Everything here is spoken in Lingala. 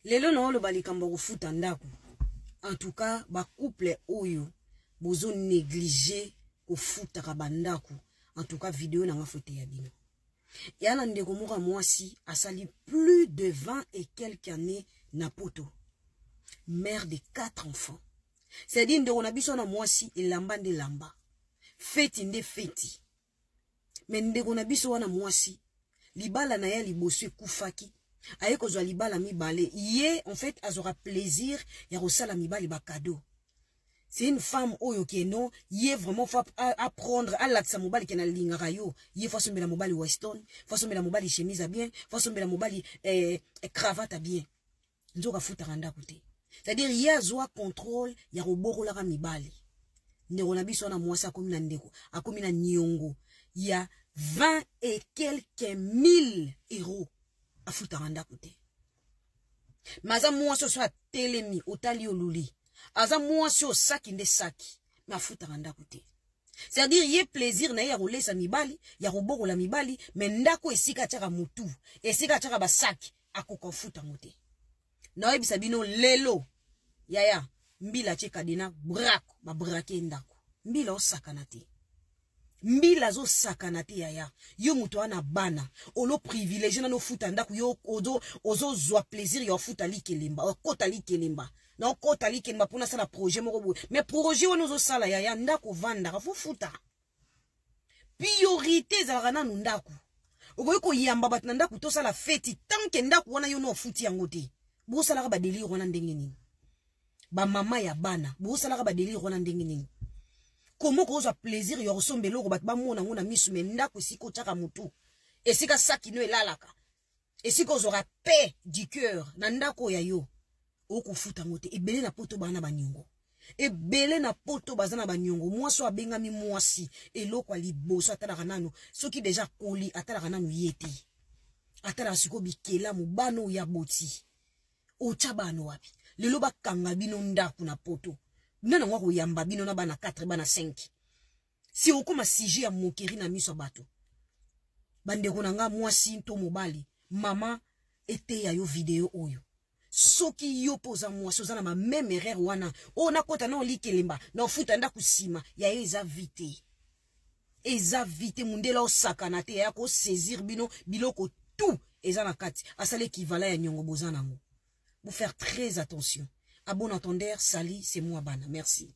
Lelo na olo balikamba kofuta ndako. En tout cas, ba couple oyo bozo négliger kofuta ka bandako. En tout cas, vidéo na nga fote ya bino. Yana ndeko moka mwasi asali plus de 20 et quelques années na poto. Mère de 4 enfants. C'est-à-dire ndeko na biso na mwasi elamba nde lamba. Feti nde feti. Mais ndeko na biso wana mwasi libala na ya liboso kufaki. Aye kozwa libala mibale. Ye, en fait, azora plaisir ya rosala mibale ba cadeau. C'est une femme oyo qui est non, yé vraiment faut apprendre à l'atsa mobali qui na lingara yo, yé faut sommer la mobali weston, faut sommer la mobali chemise à bien, faut sommer la mobali cravate à bien. Nzoka futa randa kote. C'est-à-dire yé azwa contrôle ya roboro la mibali. Ndeko na biso na mwasa akomi na ndeko, akomi na nyongo. Il y a 20 et quelques mille euros à futa randa kote. Maza mwasa so telemi otali oluli. Aza mwasi o saki nde saki ma futa randa kote. C'est-à-dire yé plaisir na ya rolesa mibali, ya roboko la mibali, mais ndako esika tchaka mutu, esika tchaka ba saki akoko futa ngote. Na webisa bino lelo yaya mbila cheka dina brako ba brake ndako. Mbila o sakanate. Mbila zo sakanate yaya. Yo mutu ana bana, olo privilège na no futa ndako yo ozo zwa plaisir yo futa likelemba, o kota likelemba. Non, quand tu as dit qu'il m'a pour ça projet, mais projet on nous sala ya ndako vanda, faut futa. Priorité za rana ndaku. Ogoy ko yamba bat ndaku to sala feti tant que ndaku wana yo no futi yangote. Bo sala ba délire wana ndenge nini. Ba mama ya bana, bo sala ba délire wana ndenge nini. Comment ko za plaisir yo sombelo ko bat ba mona ngona misu me ndaku siko chaka mutu. Et sika saki no elalaka. Et siko zora paix du cœur na ndako ya yo. Oko futa ngote ebele na poto bana banyongo ebele na poto bazana banyongo mwaso abenga mi mwasi eloko liboso atala nanu soki deja koli atala nanu yete atala siko bikela mubano ya boti ocha bano wapi lelo bakanga bino ndaku na poto nana ngwa koyamba bino na bana 4 bana 5 si okoma sije ya mokeri na miso bato bandeko nanga mwasi to mobali mama ete ya yo video oyo soki yo poza mwasi ozana ma même erreur wana ona kota na likelemba na futa nda kusima ya eza vite mundela osakana te ya ko saisir bino biloko tout eza na kati asale equivalent ya nyongo bozana ngo. Vous faire très attention. À bon entendeur, Sali, c'est moi Bana. Merci.